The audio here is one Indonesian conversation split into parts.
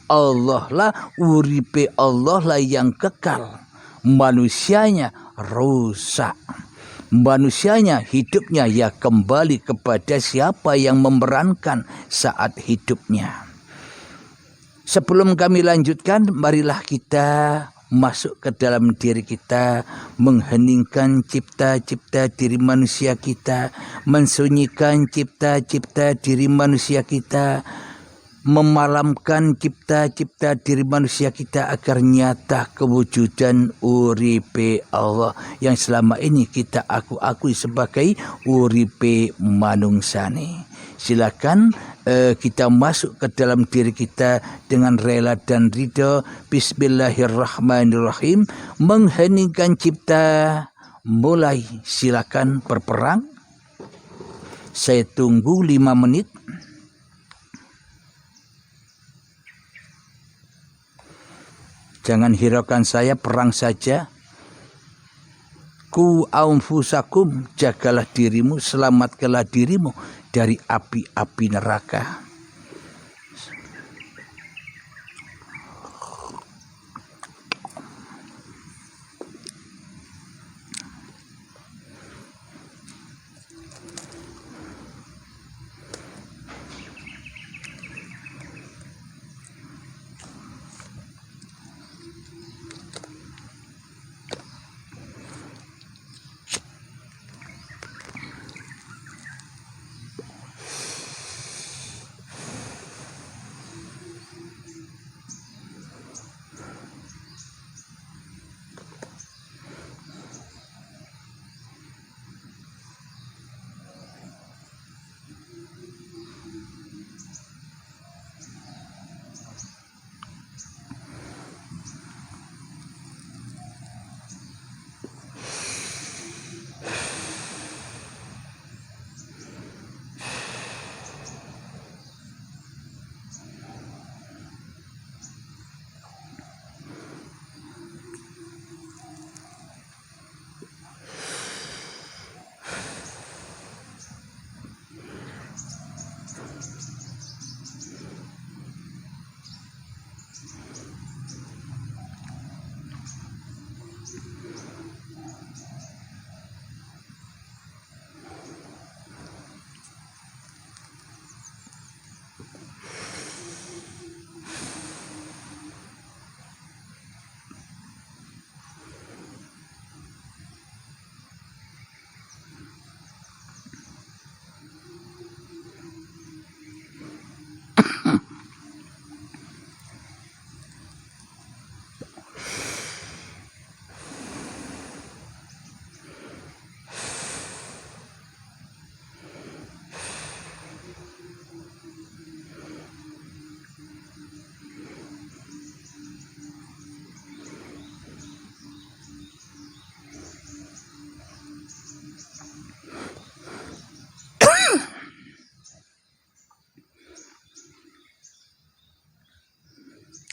Allah lah uripe, Allah lah yang kekal. Manusianya rusak. Manusianya hidupnya ya kembali kepada siapa yang memerankan saat hidupnya. Sebelum kami lanjutkan, marilah kita masuk ke dalam diri kita, mengheningkan cipta-cipta diri manusia kita, mensunyikan cipta-cipta diri manusia kita, memalamkan cipta-cipta diri manusia kita agar nyata kewujudan uripe Allah yang selama ini kita akui sebagai uripe manungsane. Silakan kita masuk ke dalam diri kita dengan rela dan ridho. Bismillahirrahmanirrahim. Mengheningkan cipta. Mulai, silakan berperang. Saya tunggu 5 menit. Jangan hiraukan saya, perang saja. Ku anfusakum, jagalah dirimu, selamatkanlah dirimu dari api-api neraka.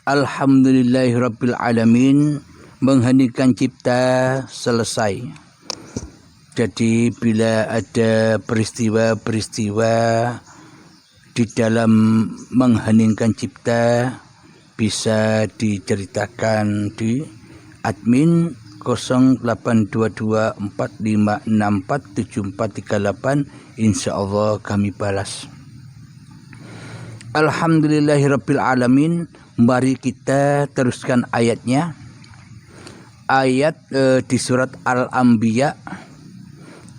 Alhamdulillahirabbil alamin. Mengheningkan cipta selesai. Jadi bila ada peristiwa-peristiwa di dalam mengheningkan cipta, bisa diceritakan di admin 082245647438. insyaallah kami balas. Alhamdulillahirabbil alamin. Mari kita teruskan ayatnya. Ayat di surat Al-Anbiya,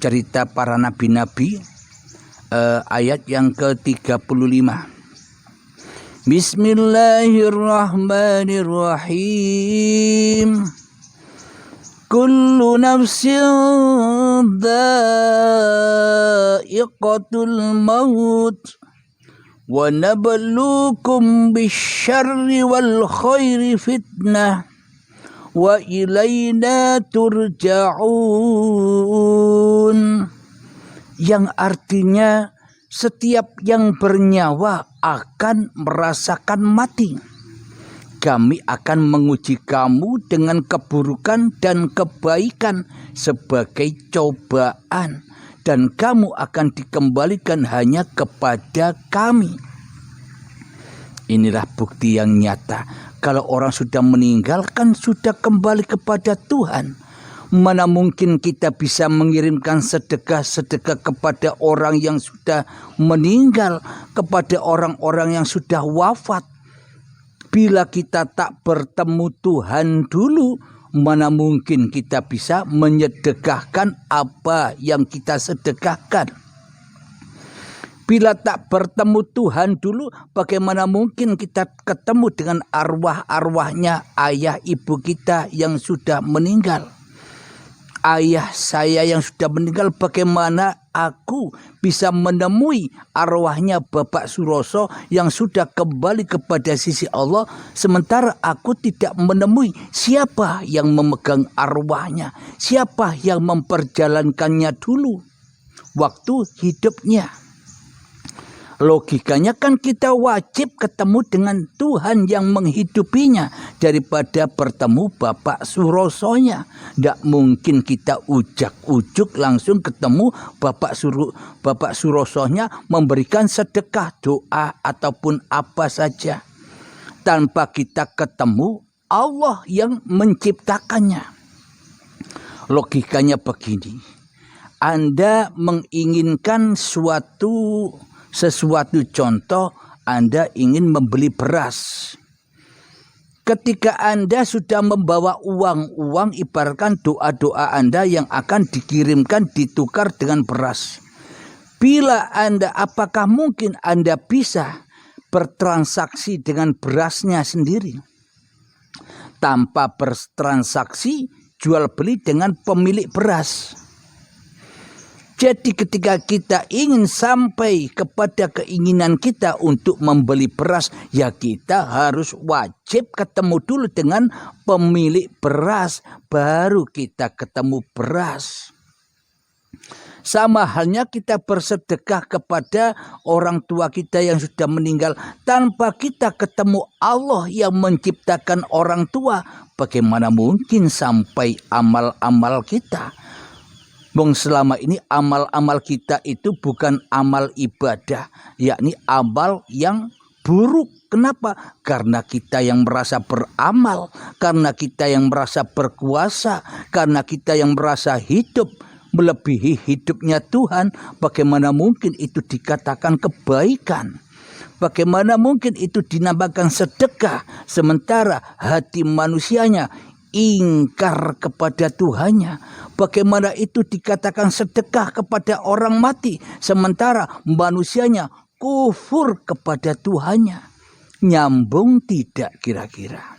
cerita para nabi-nabi, ayat yang ke-35. Bismillahirrahmanirrahim. Kullu nafsin dha'iqatul maut wa nabluukum bisyarri wal khairi fitnah wa ilaina turja'un. Yang artinya setiap yang bernyawa akan merasakan mati. Kami akan menguji kamu dengan keburukan dan kebaikan sebagai cobaan, dan kamu akan dikembalikan hanya kepada kami. Inilah bukti yang nyata. Kalau orang sudah meninggal kan sudah kembali kepada Tuhan. Mana mungkin kita bisa mengirimkan sedekah-sedekah kepada orang yang sudah meninggal, kepada orang-orang yang sudah wafat. Bila kita tak bertemu Tuhan dulu, mana mungkin kita bisa menyedekahkan apa yang kita sedekahkan. Bila tak bertemu Tuhan dulu, bagaimana mungkin kita ketemu dengan arwah-arwahnya ayah ibu kita yang sudah meninggal. Ayah saya yang sudah meninggal, bagaimana aku bisa menemui arwahnya Bapak Suroso yang sudah kembali kepada sisi Allah, sementara aku tidak menemui siapa yang memegang arwahnya, siapa yang memperjalankannya dulu waktu hidupnya. Logikanya kan kita wajib ketemu dengan Tuhan yang menghidupinya daripada bertemu Bapak Surosonya. Tidak mungkin kita ujak-ujuk langsung ketemu Bapak Surosonya memberikan sedekah, doa ataupun apa saja tanpa kita ketemu Allah yang menciptakannya. Logikanya begini, Anda menginginkan sesuatu contoh, Anda ingin membeli beras. Ketika Anda sudah membawa uang ibaratkan doa-doa Anda yang akan dikirimkan ditukar dengan beras. Bila Anda, apakah mungkin Anda bisa bertransaksi dengan berasnya sendiri? Tanpa bertransaksi jual beli dengan pemilik beras. Jadi ketika kita ingin sampai kepada keinginan kita untuk membeli beras, ya kita harus wajib ketemu dulu dengan pemilik beras, baru kita ketemu beras. Sama halnya kita bersedekah kepada orang tua kita yang sudah meninggal, tanpa kita ketemu Allah yang menciptakan orang tua, bagaimana mungkin sampai amal-amal kita? Selama ini amal-amal kita itu bukan amal ibadah, yakni amal yang buruk. Kenapa? Karena kita yang merasa beramal, karena kita yang merasa berkuasa, karena kita yang merasa hidup melebihi hidupnya Tuhan. Bagaimana mungkin itu dikatakan kebaikan? Bagaimana mungkin itu dinamakan sedekah, sementara hati manusianya ingkar kepada Tuhannya? Bagaimana itu dikatakan sedekah kepada orang mati, sementara manusianya kufur kepada Tuhannya? Nyambung tidak kira-kira?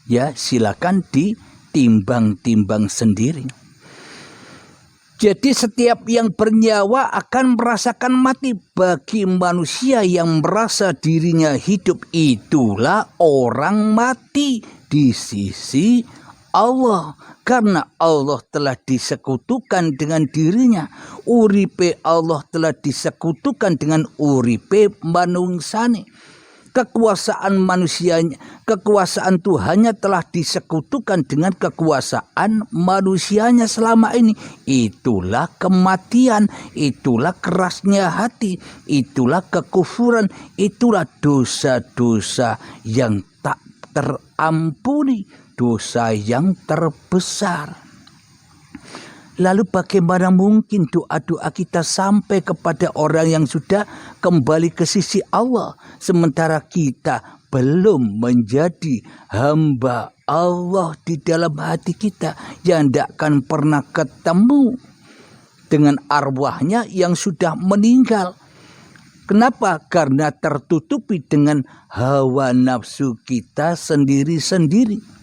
Ya, silakan ditimbang-timbang sendiri. Jadi setiap yang bernyawa akan merasakan mati. Bagi manusia yang merasa dirinya hidup, itulah orang mati di sisi Allah. Karena Allah telah disekutukan dengan dirinya. Uripe Allah telah disekutukan dengan uripe manungsane. Kekuasaan manusianya, kekuasaan Tuhannya telah disekutukan dengan kekuasaan manusianya selama ini. Itulah kematian, itulah kerasnya hati, itulah kekufuran, itulah dosa-dosa yang tak terampuni, dosa yang terbesar. Lalu bagaimana mungkin doa-doa kita sampai kepada orang yang sudah kembali ke sisi Allah, sementara kita belum menjadi hamba Allah di dalam hati kita, yang tidak akan pernah ketemu dengan arwahnya yang sudah meninggal. Kenapa? Karena tertutupi dengan hawa nafsu kita sendiri-sendiri.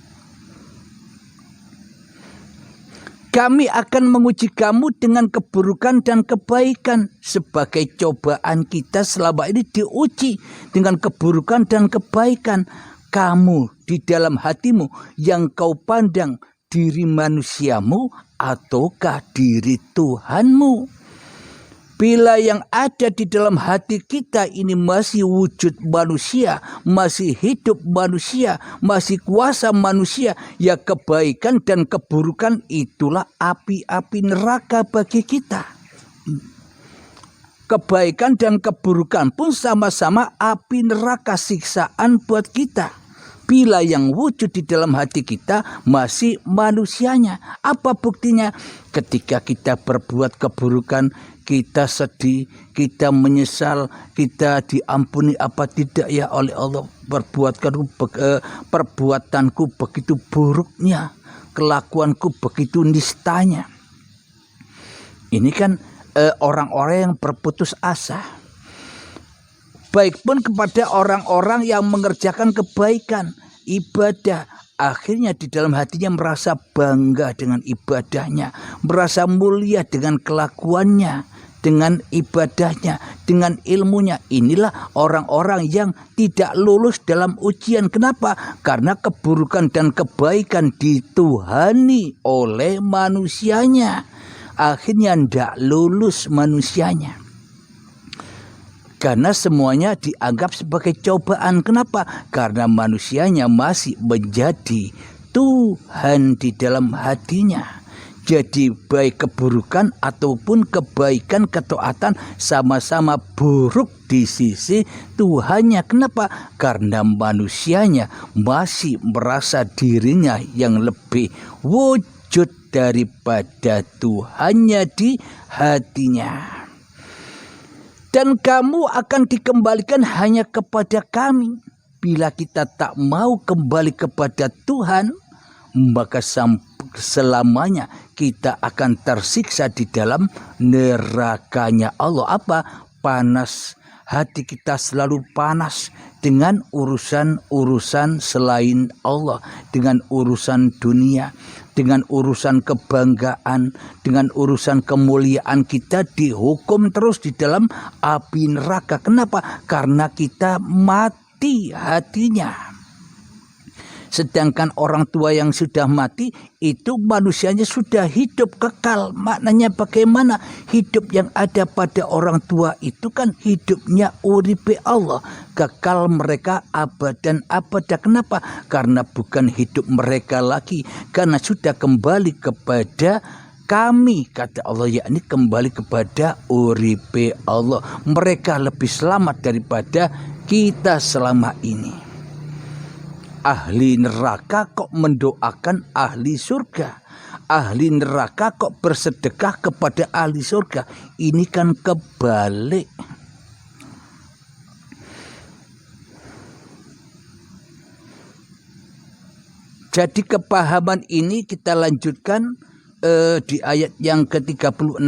Kami akan menguji kamu dengan keburukan dan kebaikan. Sebagai cobaan kita selama ini diuji dengan keburukan dan kebaikan. Kamu di dalam hatimu yang kau pandang diri manusiamu ataukah diri Tuhanmu? Bila yang ada di dalam hati kita ini masih wujud manusia, masih hidup manusia, masih kuasa manusia, ya kebaikan dan keburukan itulah api-api neraka bagi kita. Kebaikan dan keburukan pun sama-sama api neraka siksaan buat kita. Bila yang wujud di dalam hati kita masih manusianya. Apa buktinya? Ketika kita berbuat keburukan, kita sedih, kita menyesal, kita diampuni apa tidak ya oleh Allah. Perbuatanku begitu buruknya, kelakuanku begitu nistanya. Ini kan orang-orang yang berputus asa. Baik pun kepada orang-orang yang mengerjakan kebaikan, ibadah. Akhirnya di dalam hatinya merasa bangga dengan ibadahnya, merasa mulia dengan kelakuannya, dengan ibadahnya, dengan ilmunya. Inilah orang-orang yang tidak lulus dalam ujian. Kenapa? Karena keburukan dan kebaikan dituhani oleh manusianya. Akhirnya tidak lulus manusianya. Karena semuanya dianggap sebagai cobaan. Kenapa? Karena manusianya masih menjadi Tuhan di dalam hatinya. Jadi baik keburukan ataupun kebaikan, ketaatan sama-sama buruk di sisi Tuhannya. Kenapa? Karena manusianya masih merasa dirinya yang lebih wujud daripada Tuhannya di hatinya. Dan kamu akan dikembalikan hanya kepada Kami. Bila kita tak mau kembali kepada Tuhan, maka selamanya kita akan tersiksa di dalam nerakanya Allah. Apa? Panas. Hati kita selalu panas dengan urusan-urusan selain Allah, dengan urusan dunia, dengan urusan kebanggaan, dengan urusan kemuliaan. Kita dihukum terus di dalam api neraka. Kenapa? Karena kita mati hatinya. Sedangkan orang tua yang sudah mati itu manusianya sudah hidup kekal. Maknanya bagaimana? Hidup yang ada pada orang tua itu kan hidupnya uripe Allah. Kekal mereka abadan abada. Kenapa? Karena bukan hidup mereka lagi. Karena sudah kembali kepada Kami, kata Allah, yakni kembali kepada uripe Allah. Mereka lebih selamat daripada kita selama ini. Ahli neraka kok mendoakan ahli surga. Ahli neraka kok bersedekah kepada ahli surga. Ini kan kebalik. Jadi kepahaman ini kita lanjutkan di ayat yang ke-36.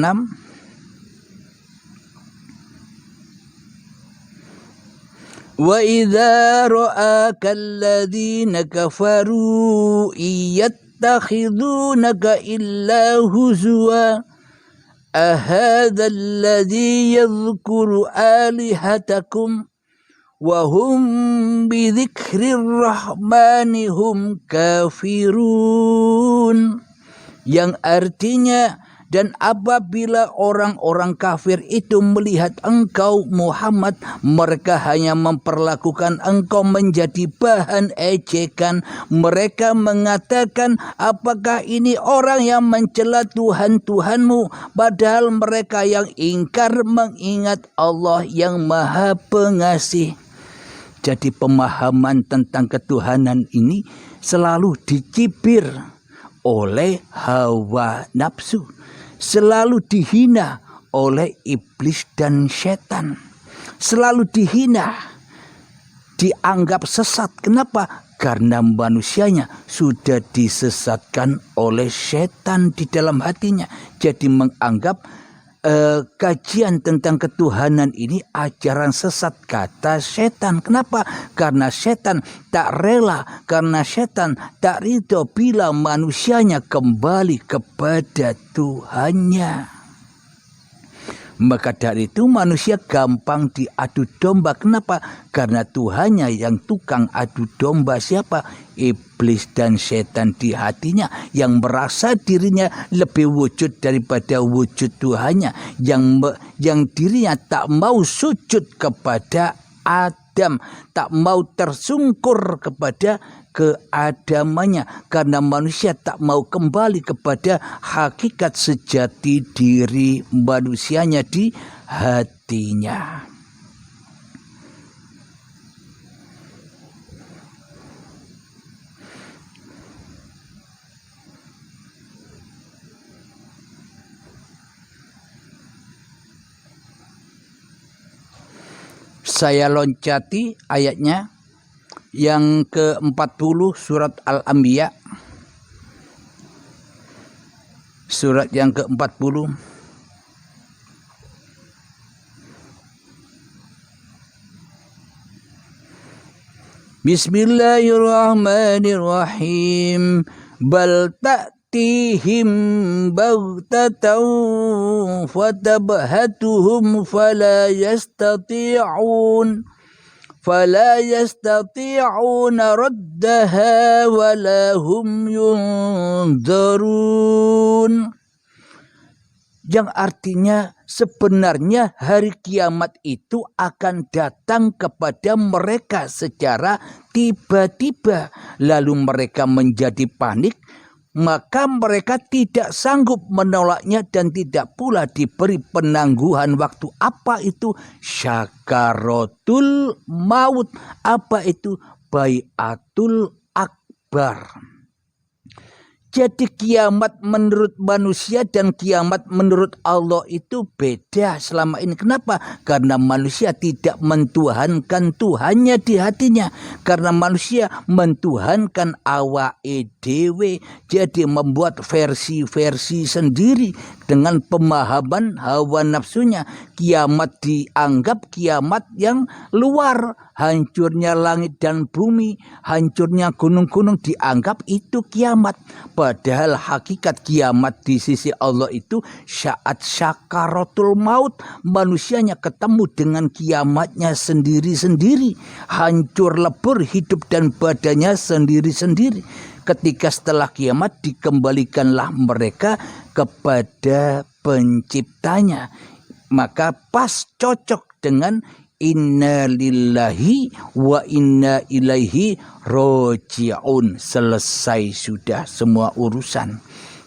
وَإِذَا رَآكَ الَّذِينَ كَفَرُوا يَتَّخِذُونَكَ إِلَّا هُزُوًا أَهَذَا الَّذِي يَذْكُرُ آلِهَتَكُمْ وَهُمْ بِذِكْرِ الرَّحْمَنِ هُمْ كَافِرُونَ. Yang artinya, dan apabila orang-orang kafir itu melihat engkau Muhammad, mereka hanya memperlakukan engkau menjadi bahan ejekan. Mereka mengatakan, apakah ini orang yang mencela Tuhan-Tuhanmu, padahal mereka yang ingkar mengingat Allah yang Maha Pengasih. Jadi pemahaman tentang ketuhanan ini selalu dicibir oleh hawa nafsu, selalu dihina oleh iblis dan setan, selalu dihina, dianggap sesat. Kenapa? Karena manusianya sudah disesatkan oleh setan di dalam hatinya. Jadi menganggap kajian tentang ketuhanan ini ajaran sesat, kata setan. Kenapa? Karena setan tak rela, karena setan tak ridho bila manusianya kembali kepada Tuhannya. Maka dari itu manusia gampang diadu domba. Kenapa? Karena Tuhannya yang tukang adu domba. Siapa? Iblis dan setan di hatinya, yang merasa dirinya lebih wujud daripada wujud Tuhannya, yang dirinya tak mau sujud kepada Adam, tak mau tersungkur kepada keadamannya, karena manusia tak mau kembali kepada hakikat sejati diri manusianya di hati. artinya. Saya loncati ayatnya yang ke-40 surat Al-Anbiya. Surat yang ke-40. Bismillahirrahmanirrahim. Bal ta'tihim baghtatan fatabhatuhum fala yastati'una raddaha wala hum yunzarun. Yang artinya sebenarnya hari kiamat itu akan datang kepada mereka secara tiba-tiba. Lalu mereka menjadi panik, maka mereka tidak sanggup menolaknya dan tidak pula diberi penangguhan waktu. Apa itu? Syakaratul maut. Apa itu? Baiatul akbar. Jadi kiamat menurut manusia dan kiamat menurut Allah itu beda selama ini. Kenapa? Karena manusia tidak mentuhankan Tuhannya di hatinya. Karena manusia mentuhankan awake dhewe. Jadi membuat versi-versi sendiri dengan pemahaman hawa nafsunya. Kiamat dianggap kiamat yang luar. Hancurnya langit dan bumi, hancurnya gunung-gunung dianggap itu kiamat. Padahal hakikat kiamat di sisi Allah itu saat syakaratul maut. Manusianya ketemu dengan kiamatnya sendiri-sendiri. Hancur lebur hidup dan badannya sendiri-sendiri. Ketika setelah kiamat dikembalikanlah mereka kepada penciptanya. Maka pas cocok dengan inna lillahi wa inna ilaihi roji'un. Selesai sudah semua urusan.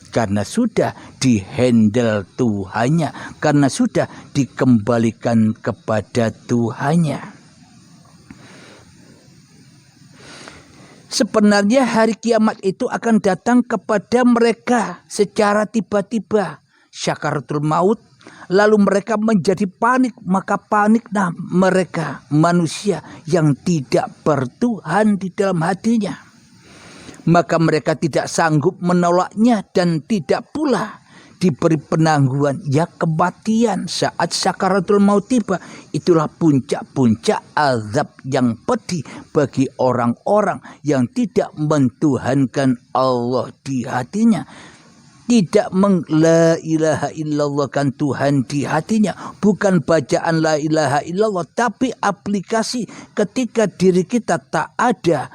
Karena sudah dihandle Tuhannya. Karena sudah dikembalikan kepada Tuhannya. Sebenarnya hari kiamat itu akan datang kepada mereka secara tiba-tiba. Syakaratul maut. Lalu mereka menjadi panik, maka paniklah mereka manusia yang tidak bertuhan di dalam hatinya. Maka mereka tidak sanggup menolaknya dan tidak pula diberi penangguhan. Ya kematian saat syakaratul maut tiba. Itulah puncak-puncak azab yang pedih bagi orang-orang yang tidak mentuhankan Allah di hatinya. Tidak la ilaha illallah kan Tuhan di hatinya. Bukan bacaan la ilaha illallah. Tapi aplikasi ketika diri kita tak ada.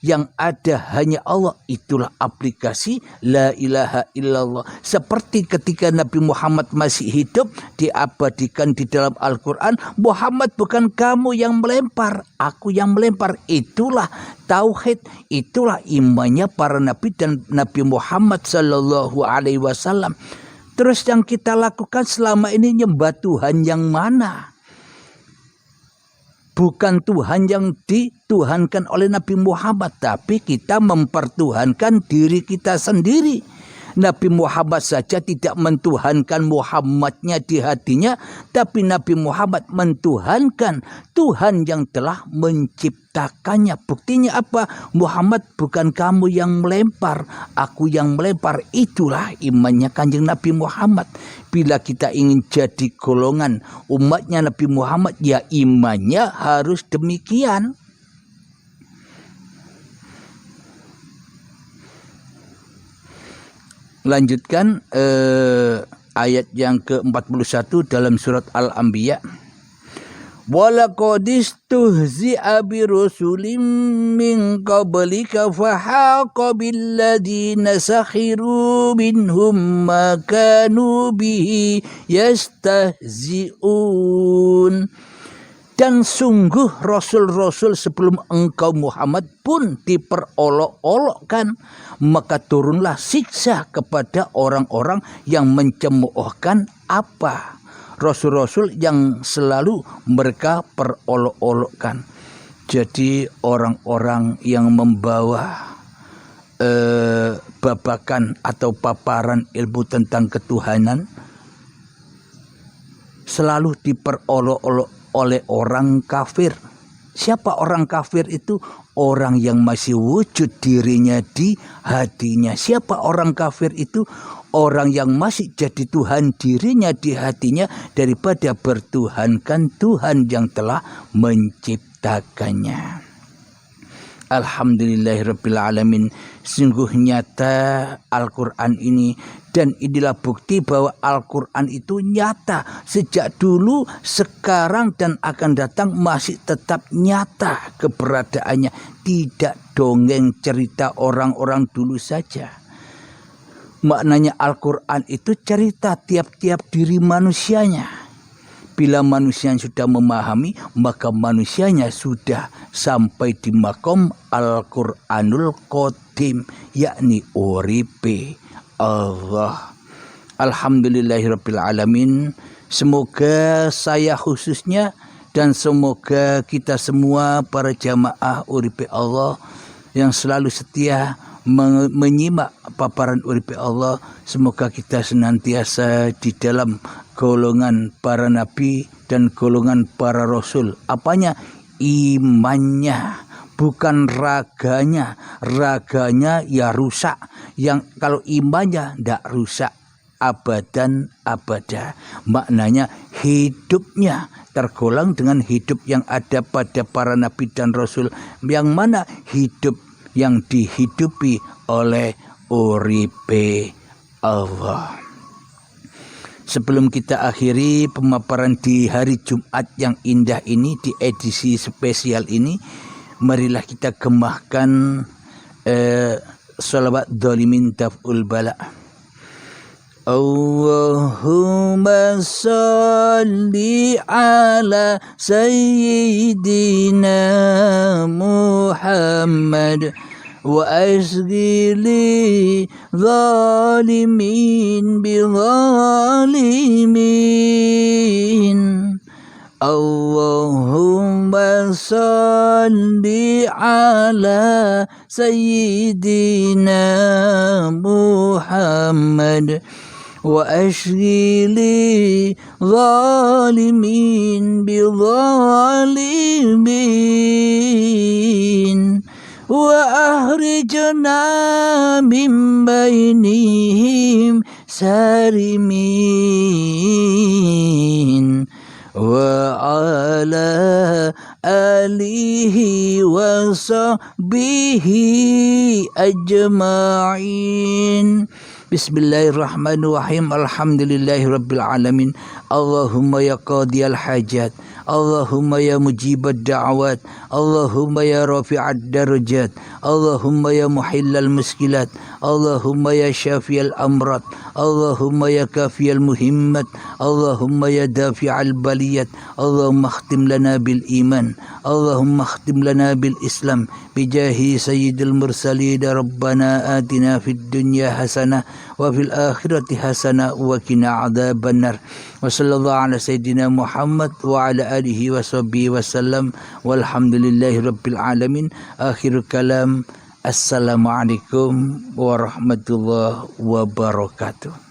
Yang ada hanya Allah. Itulah aplikasi la ilaha illallah. Seperti ketika Nabi Muhammad masih hidup. Diabadikan di dalam Al-Quran. Muhammad bukan kamu yang melempar. Aku yang melempar. Itulah tauhid. Itulah imannya para nabi dan Nabi Muhammad sallallahu alaihi wasallam. Terus yang kita lakukan selama ini nyembah Tuhan yang mana? Bukan Tuhan yang dituhankan oleh Nabi Muhammad. Tapi kita mempertuhankan diri kita sendiri. Nabi Muhammad saja tidak mentuhankan Muhammadnya di hatinya. Tapi Nabi Muhammad mentuhankan Tuhan yang telah menciptakannya. Buktinya apa? Muhammad bukan kamu yang melempar. Aku yang melempar. Itulah imannya Kanjeng Nabi Muhammad. Bila kita ingin jadi golongan umatnya Nabi Muhammad, ya imannya harus demikian. Lanjutkan ayat yang ke-41 dalam surat Al-Anbiya. Walaqad istuhzi'a birusulin min qablika fahaqa billadzina sakhiru minhum ma kanu bihi yastahzi'un. Dan sungguh rasul-rasul sebelum engkau Muhammad pun diperolok-olokkan. Maka turunlah siksa kepada orang-orang yang mencemoohkan apa? rasul-rasul yang selalu mereka perolok-olokkan. Jadi orang-orang yang membawa babakan atau paparan ilmu tentang ketuhanan selalu diperolok-olok oleh orang kafir. Siapa orang kafir itu? Orang yang masih wujud dirinya di hatinya. Siapa orang kafir itu? Orang yang masih jadi Tuhan dirinya di hatinya daripada bertuhankan Tuhan yang telah menciptakannya. Alhamdulillahirrabbilalamin. Sungguh nyata Al-Quran ini, dan inilah bukti bahwa Al-Quran itu nyata sejak dulu, sekarang dan akan datang masih tetap nyata keberadaannya. Tidak dongeng cerita orang-orang dulu saja. Maknanya Al-Quran itu cerita tiap-tiap diri manusianya. Bila manusia sudah memahami, maka manusianya sudah sampai di makom Al-Quranul Qadim, yakni uripe Allah. Alhamdulillahirrabbilalamin. Semoga saya khususnya dan semoga kita semua para jamaah uripe Allah yang selalu setia menyimak paparan uripe Allah, semoga kita senantiasa di dalam golongan para nabi dan golongan para rasul. Apanya? Imannya, bukan raganya. Raganya ya rusak. Yang kalau imannya tidak rusak abadan abada. Maknanya hidupnya tergolong dengan hidup yang ada pada para nabi dan rasul. Yang mana hidup yang dihidupi oleh uripe Allah. Sebelum kita akhiri pemaparan di hari Jumat yang indah ini, di edisi spesial ini, marilah kita gemahkan sholawat dhalimin daf'ul bala. Allahumma salli ala sayyidina Muhammad wa asghili zalimin bi zalimin. Allahumma salli ala sayyidina Muhammad wa ashghili zalimin bi zalimin wa ahrijna min bainihim sarimin wa ala alihi wa sahbihi ajma'in. Bismillahirrahmanirrahim. Alhamdulillahirabbil alamin. Allahumma ya qadiyal hajat, Allahumma ya mujibad da'awat, Allahumma ya rafi'ad darajat, Allahumma ya muhillal muskilat, Allahumma ya syafiyal amrat, Allahumma ya kafiyal muhimmat, Allahumma ya dafi'al baliyat. Allahumma khtim lana bil iman, Allahumma khtim lana bil islam, bijahi sayyidil mursalin. Rabbana atina fid dunya hasanah wa fil akhirati hasanah wa qina adzabannar. Wa sallallahu ala sayyidina Muhammad wa ala alihi wa sahbihi wasallam. Walhamdulillahi rabbil alamin. Akhirul kalam. Assalamualaikum warahmatullahi wabarakatuh.